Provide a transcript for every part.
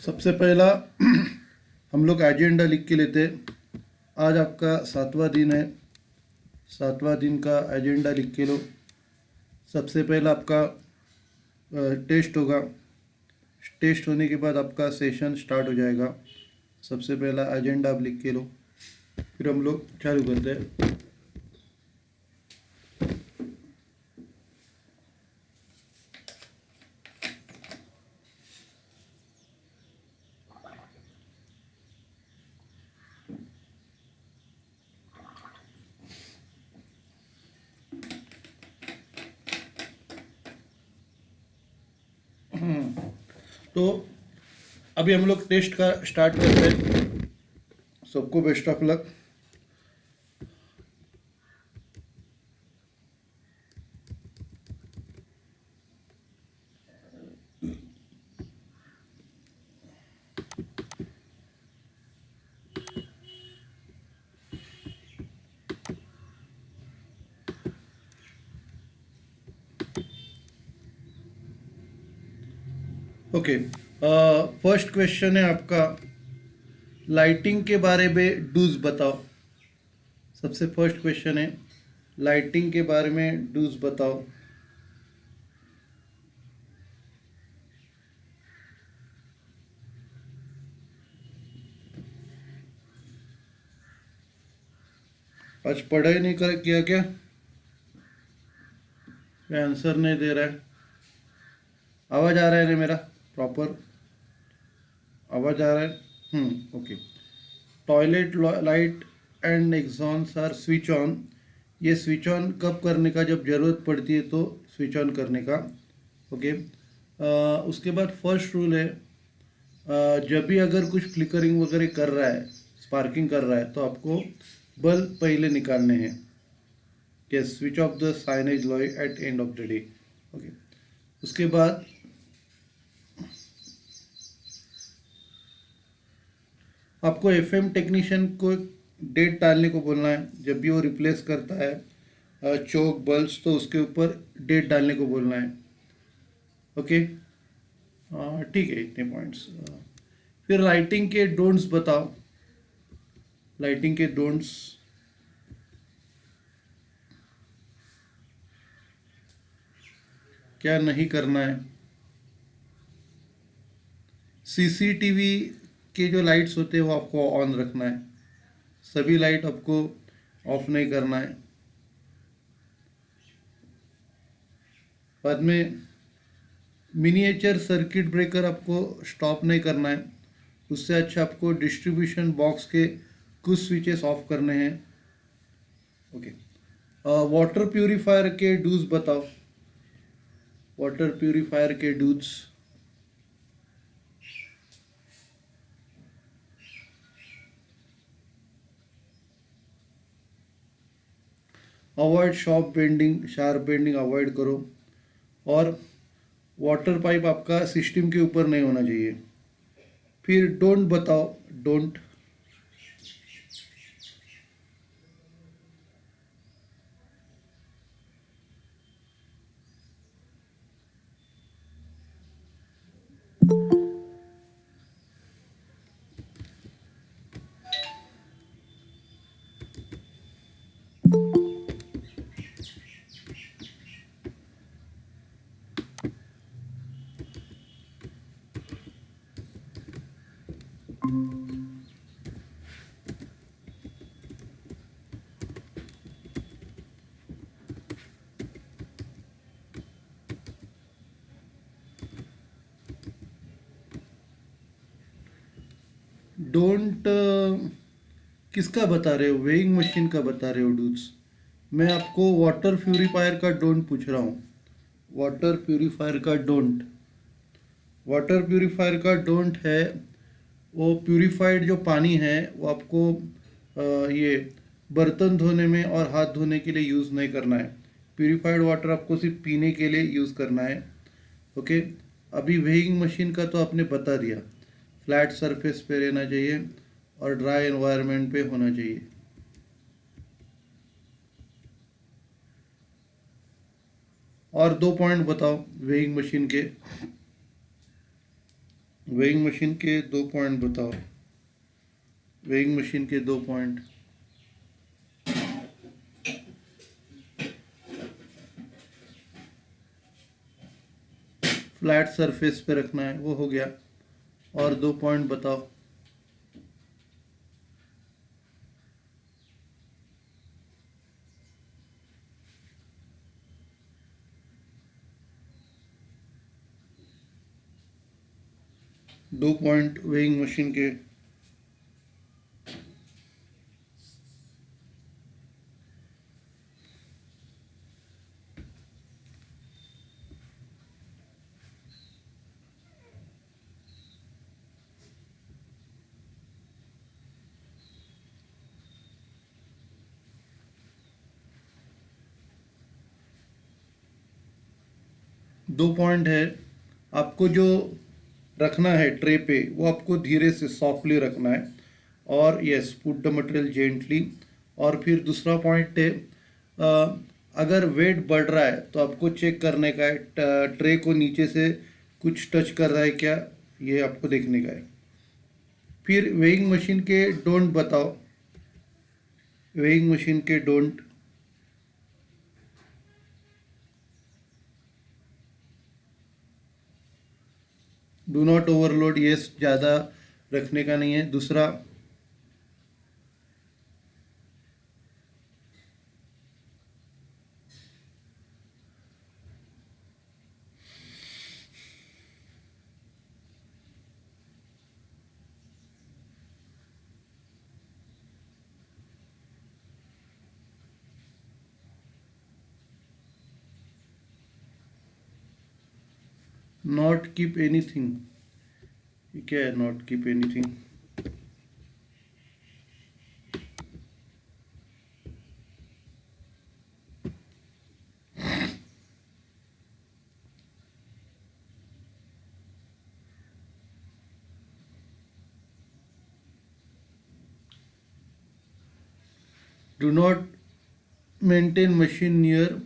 सबसे पहला हम लोग एजेंडा लिख के लेते। आज आपका 7वां दिन है। 7वां दिन का एजेंडा लिख के लो। सबसे पहला आपका टेस्ट होगा। टेस्ट होने के बाद आपका सेशन स्टार्ट हो जाएगा। सबसे पहला एजेंडा आप लिख के लो, फिर हम लोग चालू करते हैं। तो अभी हम लोग टेस्ट का स्टार्ट करते हैं। सबको best of luck. Okay, first question है आपका, लाइटिंग के बारे में डूज बताओ। सबसे फर्स्ट क्वेश्चन है, लाइटिंग के बारे में डूज बताओ। आज पढ़ाई नहीं कर किया क्या? आंसर नहीं दे रहा है। आवाज आ रहा है ना मेरा? प्रॉपर आवाज आ रहा है? Okay. Toilet light and exhausts are switch on. ये स्विच ऑन कब करने का? जब ज़रूरत पड़ती है तो स्विच ऑन करने का। ओके। उसके बाद फर्स्ट रूल है, जब भी अगर कुछ फ्लिकरिंग वगैरह कर रहा है, स्पार्किंग कर रहा है, तो आपको बल्ब पहले निकालने हैं। Yes, switch off the signage light at end of the day. Okay. उसके बाद आपको एफएम टेक्नीशियन को डेट डालने को बोलना है। जब भी वो रिप्लेस करता है चोक बल्ब्स, तो उसके ऊपर डेट डालने को बोलना है। ओके, ठीक है, इतने पॉइंट्स। फिर लाइटिंग के डोंट्स बताओ। लाइटिंग के डोंट्स। क्या नहीं करना है? सीसीटीवी के जो लाइट्स होते हैं वो आपको ऑन रखना है। सभी लाइट आपको ऑफ नहीं करना है। बाद में मिनिएचर सर्किट ब्रेकर आपको स्टॉप नहीं करना है। उससे अच्छा आपको डिस्ट्रीब्यूशन बॉक्स के कुछ स्विचेस ऑफ करने हैं। ओके। वाटर प्यूरिफायर के डूज बताओ। वाटर प्यूरिफायर के dos. Avoid sharp bending avoid करो। और वाटर पाइप आपका सिस्टम के ऊपर नहीं होना चाहिए। फिर डोंट बताओ। डोंट। डोंट किसका बता रहे हो? वेइंग मशीन का बता रहे हो डूड्स? मैं आपको वाटर प्यूरिफायर का डोंट पूछ रहा हूँ। वाटर प्यूरिफायर का डोंट। वाटर प्यूरिफायर का डोंट है, वो प्यूरिफाइड जो पानी है वो आपको ये बर्तन धोने में और हाथ धोने के लिए यूज़ नहीं करना है। प्यूरिफाइड वाटर आपको सिर्फ पीने के लिए यूज़ करना है। ओके। अभी वेइंग मशीन का तो आपने बता दिया। फ्लैट सरफेस पे रहना चाहिए और ड्राई एनवायरनमेंट पे होना चाहिए। और 2 पॉइंट बताओ वेइंग मशीन के। वेइंग मशीन के 2 पॉइंट बताओ। वेइंग मशीन के 2 पॉइंट। फ्लैट सरफेस पे रखना है, वो हो गया। और 2 पॉइंट बताओ। दो पॉइंट वेइंग मशीन के। दो पॉइंट है। आपको जो रखना है ट्रे पे, वो आपको धीरे से सॉफ्टली रखना है। और yes, put the material gently. और फिर दूसरा पॉइंट है, अगर वेट बढ़ रहा है तो आपको चेक करने का है, ट्रे को नीचे से कुछ टच कर रहा है क्या, ये आपको देखने का है। फिर वेइंग मशीन के डोंट बताओ। वेइंग मशीन के don't. Do not overload, yes, ज़्यादा रखने का नहीं है। दूसरा, नॉट कीप एनीथिंग। क्या है not keep anything? Do not maintain machine near.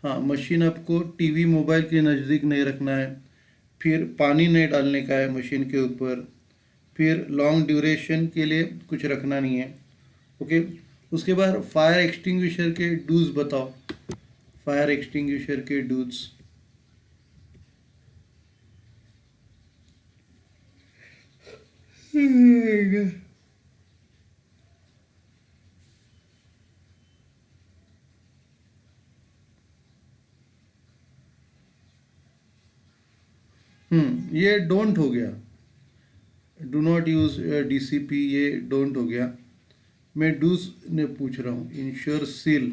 हाँ, मशीन आपको टीवी मोबाइल के नज़दीक नहीं रखना है। फिर पानी नहीं डालने का है मशीन के ऊपर। फिर लॉन्ग ड्यूरेशन के लिए कुछ रखना नहीं है। ओके। उसके बाद फायर एक्सटिंग्विशर के डूज बताओ। फायर एक्सटिंग्विशर के डूज। ये डोंट हो गया। डू नॉट यूज डीसीपी, ये डोंट हो गया। मैं डूज ने पूछ रहा हूँ। Ensure seal.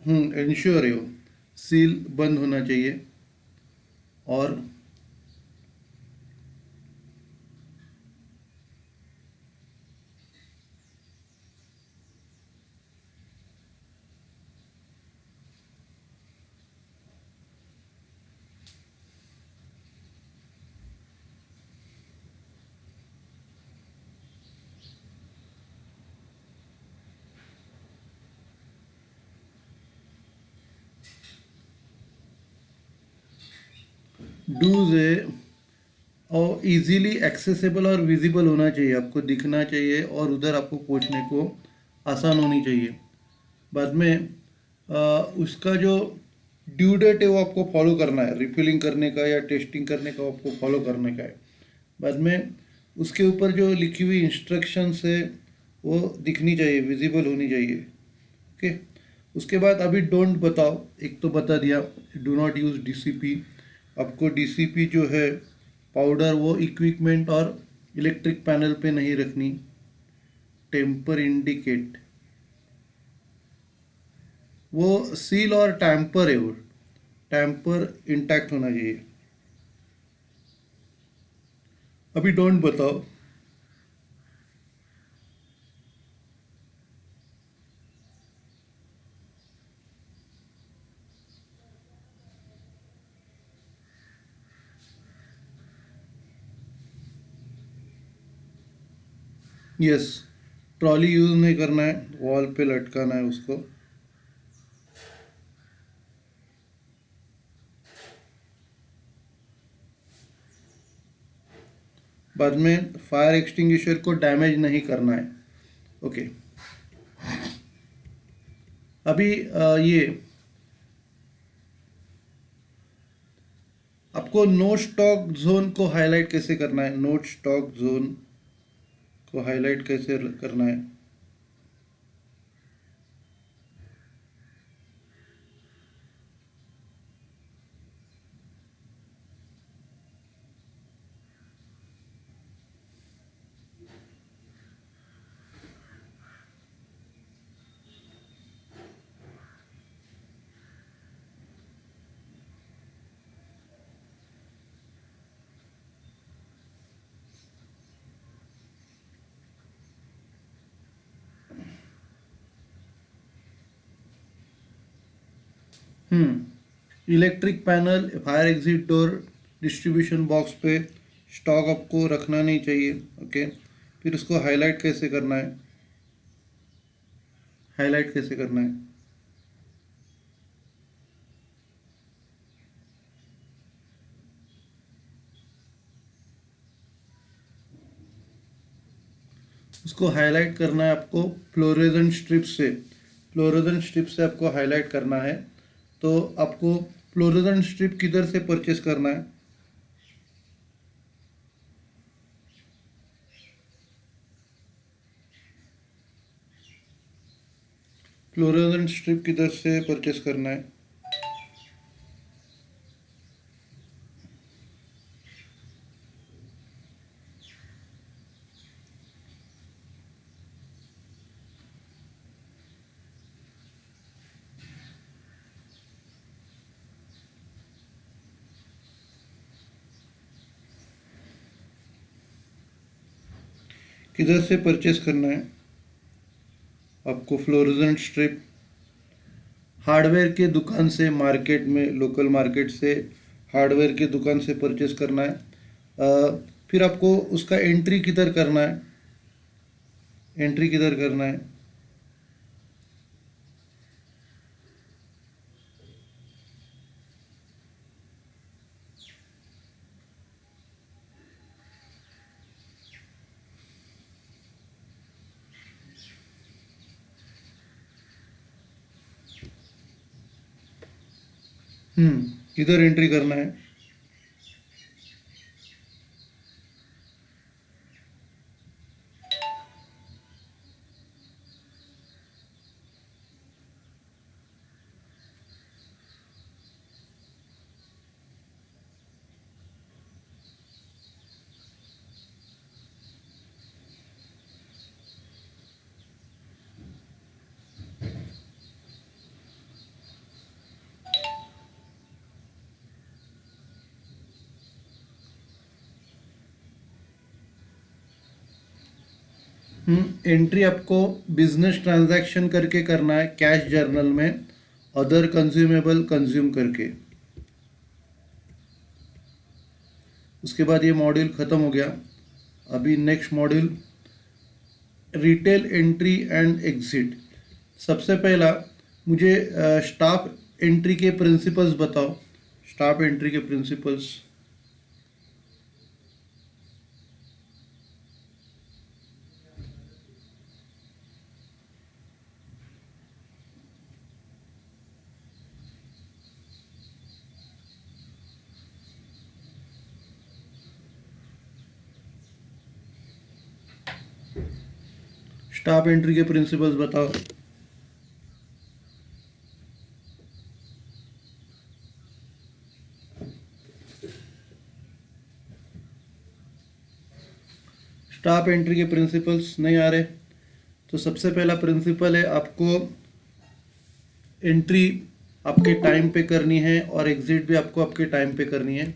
इंश्योर है वो। सील बंद होना चाहिए। और डूज है, और इजीली एक्सेसिबल और विजिबल होना चाहिए, आपको दिखना चाहिए और उधर आपको पहुंचने को आसान होनी चाहिए। बाद में उसका जो ड्यू डेट है वो आपको फॉलो करना है, रिफिलिंग करने का या टेस्टिंग करने का, वो आपको फॉलो करने का है। बाद में उसके ऊपर जो लिखी हुई इंस्ट्रक्शंस है वो दिखनी चाहिए, विजिबल होनी चाहिए। ओके। उसके बाद अभी डोंट बताओ। एक तो बता दिया, डू नॉट यूज़ डीसीपी। आपको डीसीपी जो है पाउडर, वो इक्विपमेंट और इलेक्ट्रिक पैनल पे नहीं रखनी। टेम्पर इंडिकेट, वो सील और टैम्पर है, वो टैम्पर इंटैक्ट होना चाहिए। अभी डोंट बताओ। यस, ट्रॉली यूज़ नहीं करना है, वॉल पे लटकाना है उसको। बाद में फायर एक्सटिंग्विशर को डैमेज नहीं करना है। ओके, अभी ये आपको नो स्टॉक जोन को हाईलाइट कैसे करना है, नो स्टॉक जोन को हाईलाइट कैसे करना है। Electric panel, fire exit door, distribution box पे स्टॉक आपको रखना नहीं चाहिए। ओके, फिर उसको हाईलाइट कैसे करना है, हाईलाइट कैसे करना है। उसको हाईलाइट करना है आपको फ्लोरेसेंट स्ट्रिप से, फ्लोरेसेंट स्ट्रिप से आपको हाईलाइट करना है। तो आपको फ्लोरेसेंट स्ट्रिप किधर से परचेस करना है, फ्लोरेसेंट स्ट्रिप किधर से परचेस करना है। किधर से परचेस करना है आपको फ्लोरेसेंट स्ट्रिप, हार्डवेयर के दुकान से, मार्केट में, लोकल मार्केट से हार्डवेयर के दुकान से परचेस करना है। फिर आपको उसका एंट्री किधर करना है, एंट्री किधर करना है। किधर एंट्री करना है। एंट्री आपको बिजनेस ट्रांजैक्शन करके करना है, कैश जर्नल में अदर कंज्यूमेबल कंज्यूम करके। उसके बाद ये मॉड्यूल ख़त्म हो गया। अभी next module retail entry and exit. सबसे पहला मुझे स्टाफ एंट्री के प्रिंसिपल्स बताओ, स्टाफ एंट्री के प्रिंसिपल्स। स्टाफ एंट्री के प्रिंसिपल्स बताओ। स्टाफ एंट्री के प्रिंसिपल्स नहीं आ रहे तो सबसे पहला प्रिंसिपल है, आपको एंट्री आपके टाइम पे करनी है और एग्जिट भी आपको आपके टाइम पे करनी है।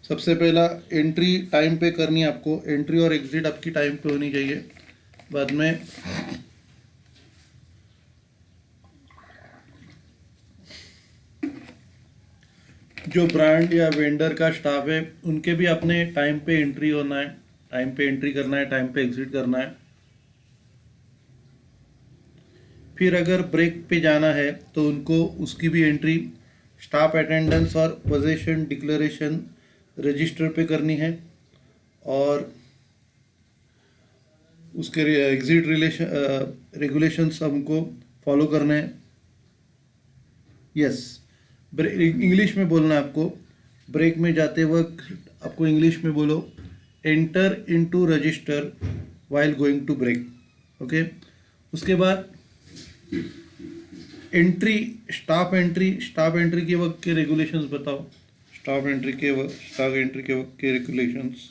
सबसे पहला एंट्री टाइम पे करनी है आपको, एंट्री और एग्जिट आपकी टाइम पे होनी चाहिए। बाद में जो ब्रांड या वेंडर का स्टाफ है उनके भी अपने टाइम पे एंट्री होना है, टाइम पे एंट्री करना है, टाइम पे एग्जिट करना है। फिर अगर ब्रेक पे जाना है तो उनको उसकी भी एंट्री स्टाफ अटेंडेंस और पोजीशन डिक्लेरेशन रजिस्टर पे करनी है, और उसके एग्जिट रेगुलेशंस हमको फॉलो करने हैं। यस, इंग्लिश में बोलना है आपको। ब्रेक में जाते वक्त आपको इंग्लिश में बोलो, enter into register while going to break. Okay, उसके बाद एंट्री, स्टाफ एंट्री के वक्त के रेगुलेशंस बताओ। स्टाफ एंट्री के वक्त के रेगुलेशंस।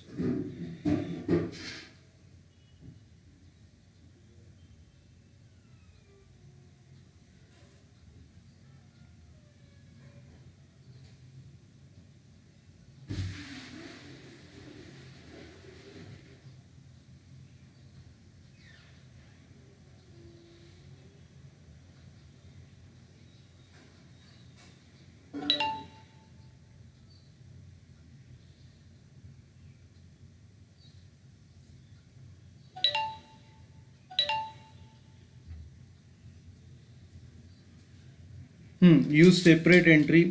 Use separate entry.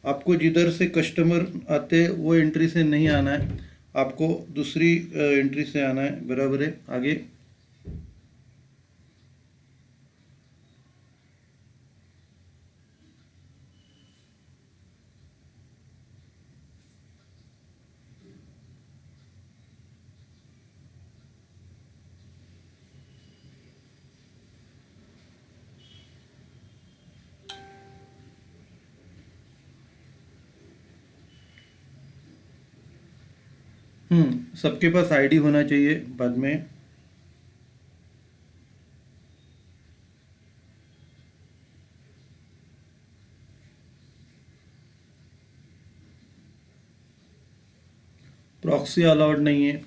आपको जिधर से कस्टमर आते वो एंट्री से नहीं आना है, आपको दूसरी एंट्री से आना है। बराबर है। आगे सबके पास आईडी होना चाहिए। बाद में प्रॉक्सी अलाउड नहीं है।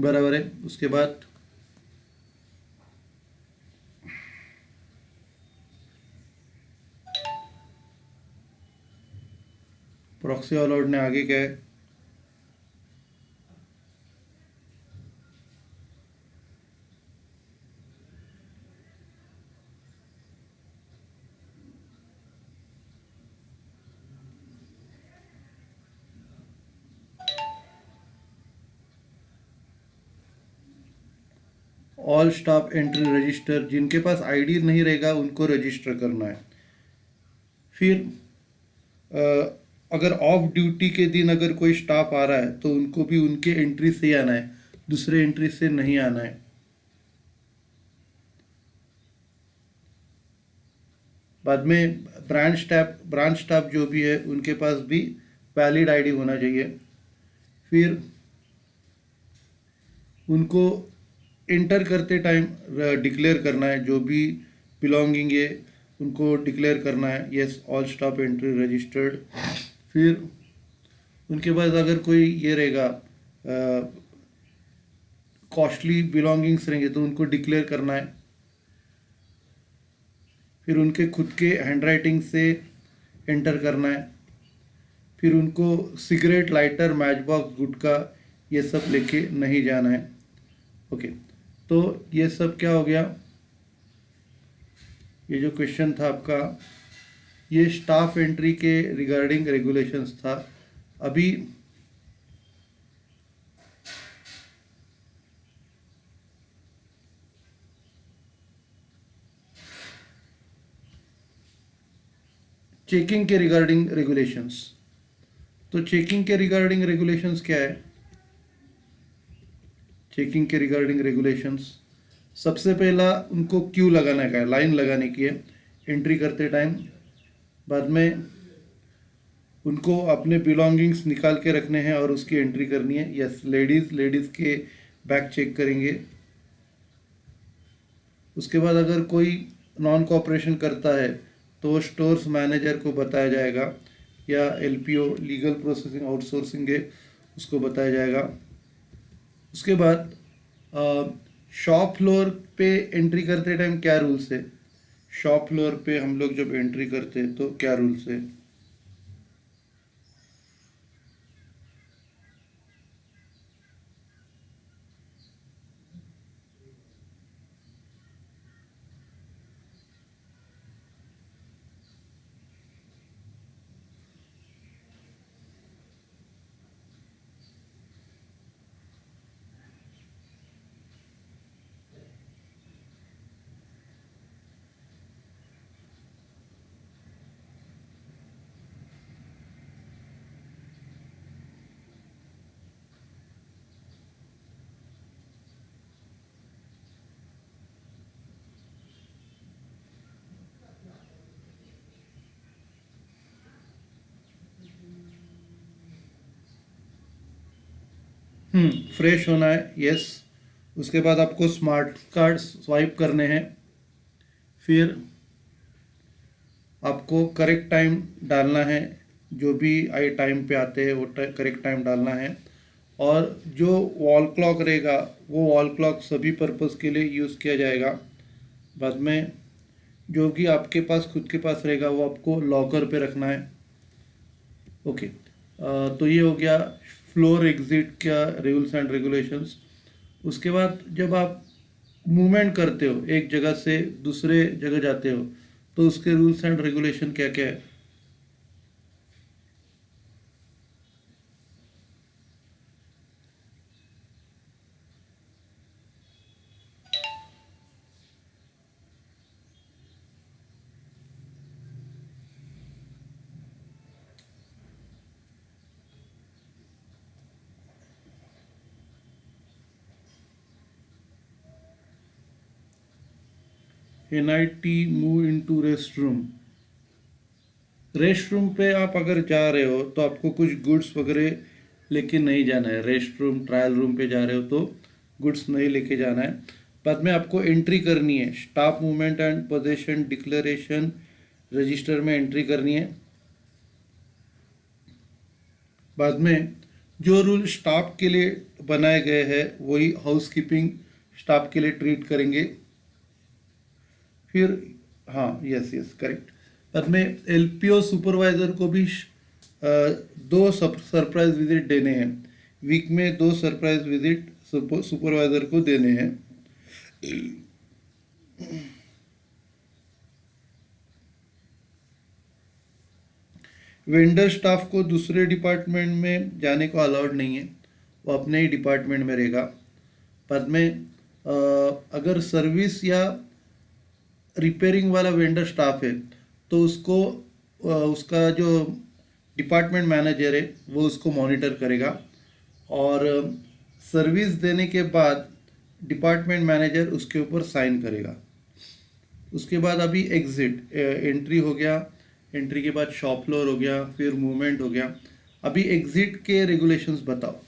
बराबर है। उसके बाद प्रॉक्सी अलाउड ने आगे क्या है? ऑल स्टाफ एंट्री रजिस्टर, जिनके पास आईडी नहीं रहेगा उनको रजिस्टर करना है। फिर अगर ऑफ ड्यूटी के दिन अगर कोई स्टाफ आ रहा है तो उनको भी उनके एंट्री से ही आना है, दूसरे एंट्री से नहीं आना है। बाद में ब्रांच स्टाफ जो भी है उनके पास भी वैलिड आईडी होना चाहिए। फिर उनको इंटर करते टाइम डिक्लेयर करना है, जो भी बिलोंगिंग है उनको डिक्लेयर करना है। Yes, all staff entry registered. फिर उनके बाद अगर कोई ये रहेगा कॉस्टली बिलोंगिंग्स रहेंगे तो उनको डिक्लेयर करना है। फिर उनके खुद के हैंडराइटिंग से एंटर करना है। फिर उनको सिगरेट, लाइटर, मैच बॉक्स, गुटखा ये सब लेके नहीं जाना है। ओके, तो ये सब क्या हो गया? ये जो क्वेश्चन था आपका, ये स्टाफ एंट्री के रिगार्डिंग रेगुलेशंस था। अभी चेकिंग के रिगार्डिंग रेगुलेशंस। तो चेकिंग के रिगार्डिंग रेगुलेशंस क्या है? चेकिंग के रिगार्डिंग रेगुलेशंस, सबसे पहला उनको क्यू लगाने का है, लाइन लगाने की है एंट्री करते टाइम। बाद में उनको अपने बिलोंगिंग्स निकाल के रखने हैं और उसकी एंट्री करनी है। यस, लेडीज़ के बैग चेक करेंगे। उसके बाद अगर कोई नॉन कोऑपरेशन करता है तो स्टोर्स मैनेजर को बताया जाएगा, या एलपीओ लीगल प्रोसेसिंग आउटसोर्सिंग है उसको बताया जाएगा। उसके बाद शॉप फ्लोर पे एंट्री करते टाइम क्या रूल्स है? शॉप फ्लोर पे हम लोग जब एंट्री करते हैं तो क्या रूल्स है? फ्रेश होना है, यस। उसके बाद आपको स्मार्ट कार्ड स्वाइप करने हैं। फिर आपको करेक्ट टाइम डालना है, जो भी आई टाइम पे आते हैं वो करेक्ट टाइम डालना है। और जो वॉल क्लॉक रहेगा वो वॉल क्लॉक सभी पर्पस के लिए यूज़ किया जाएगा। बाद में जो कि आपके पास खुद के पास रहेगा वो आपको लॉकर पे रखना है। ओके, तो ये हो गया फ्लोर एग्जिट का रूल्स एंड रेगुलेशंस। उसके बाद जब आप मूवमेंट करते हो, एक जगह से दूसरे जगह जाते हो, तो उसके रूल्स एंड रेगुलेशन क्या क्या है? NIT move into rest room. Rest room पे आप अगर जा रहे हो तो आपको कुछ गुड्स वगैरह लेके नहीं जाना है। रेस्ट रूम ट्रायल रूम पे जा रहे हो तो गुड्स नहीं लेके जाना है। बाद में आपको एंट्री करनी है, staff movement and position declaration register में एंट्री करनी है। बाद में जो रूल स्टाफ के लिए बनाए गए हैं वही हाउसकीपिंग स्टाफ के लिए ट्रीट करेंगे। फिर हाँ, यस यस करेक्ट। बाद में LPO सुपरवाइज़र को भी दो सरप्राइज विजिट देने हैं। वीक में दो सरप्राइज विजिट सुपरवाइज़र को देने हैं। वेंडर स्टाफ को दूसरे डिपार्टमेंट में जाने को अलाउड नहीं है, वो अपने ही डिपार्टमेंट में रहेगा। बाद में अगर सर्विस या रिपेयरिंग वाला वेंडर स्टाफ है तो उसको उसका जो डिपार्टमेंट मैनेजर है वो उसको मॉनिटर करेगा। और सर्विस देने के बाद डिपार्टमेंट मैनेजर उसके ऊपर साइन करेगा। उसके बाद अभी एग्जिट एंट्री हो गया, एंट्री के बाद शॉप फ्लोर हो गया, फिर मूवमेंट हो गया। अभी एग्जिट के रेगुलेशंस बताओ।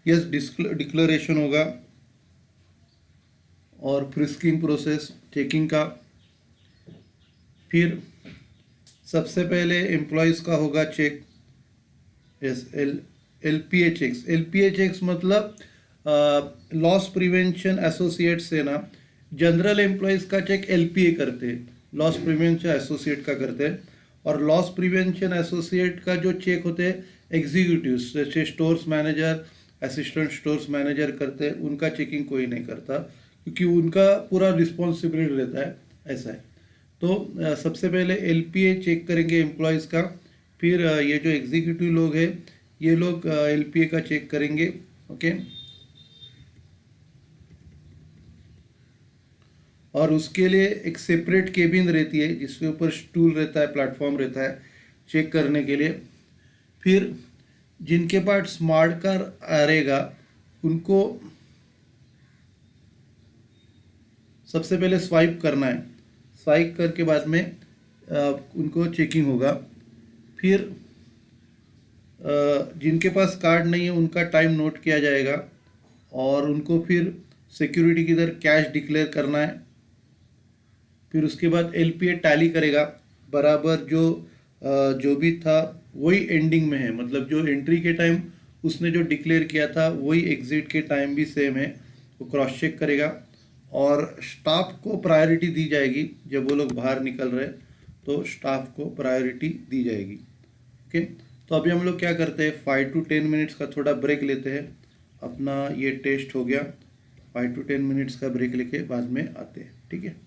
यस, डिक्लेरेशन होगा और फ्रिस्किंग प्रोसेस चेकिंग का। फिर सबसे पहले एम्प्लॉयज़ का होगा check. Yes, LPA checks. LPA checks मतलब लॉस प्रिवेंशन एसोसिएट से ना जनरल एम्प्लॉयज़ का चेक LPA करते हैं, लॉस प्रिवेंशन एसोसिएट का करते हैं। और लॉस प्रिवेंशन एसोसिएट का जो चेक होते हैं एग्जीक्यूटिव्स जैसे stores manager, assistant stores manager करते हैं, उनका चेकिंग कोई नहीं करता क्योंकि उनका पूरा रिस्पॉन्सिबिलिटी रहता है। ऐसा है। तो सबसे पहले LPA चेक करेंगे एम्प्लॉयज़ का। फिर ये जो एग्जीक्यूटिव लोग हैं ये लोग LPA का चेक करेंगे। ओके, और उसके लिए एक सेपरेट केबिन रहती है जिसके ऊपर स्टूल रहता है, प्लेटफॉर्म रहता है चेक करने के लिए। फिर जिनके पास स्मार्ट कार रहेगा उनको सबसे पहले स्वाइप करना है। स्वाइप करके बाद में उनको चेकिंग होगा। फिर जिनके पास कार्ड नहीं है उनका टाइम नोट किया जाएगा और उनको फिर सिक्योरिटी किधर कैश डिक्लेयर करना है। फिर उसके बाद एलपीए टैली करेगा, बराबर जो भी था वही एंडिंग में है, मतलब जो एंट्री के टाइम उसने जो डिक्लेयर किया था वही एग्जिट के टाइम भी सेम है, वो क्रॉस चेक करेगा। और स्टाफ को प्रायोरिटी दी जाएगी, जब वो लोग बाहर निकल रहे तो स्टाफ को प्रायोरिटी दी जाएगी। ओके, तो अभी हम लोग क्या करते हैं, 5 to 10 मिनट्स का थोड़ा ब्रेक लेते हैं। अपना ये टेस्ट हो गया, 5 to 10 मिनट्स का ब्रेक लेके बाद में आते हैं, ठीक है।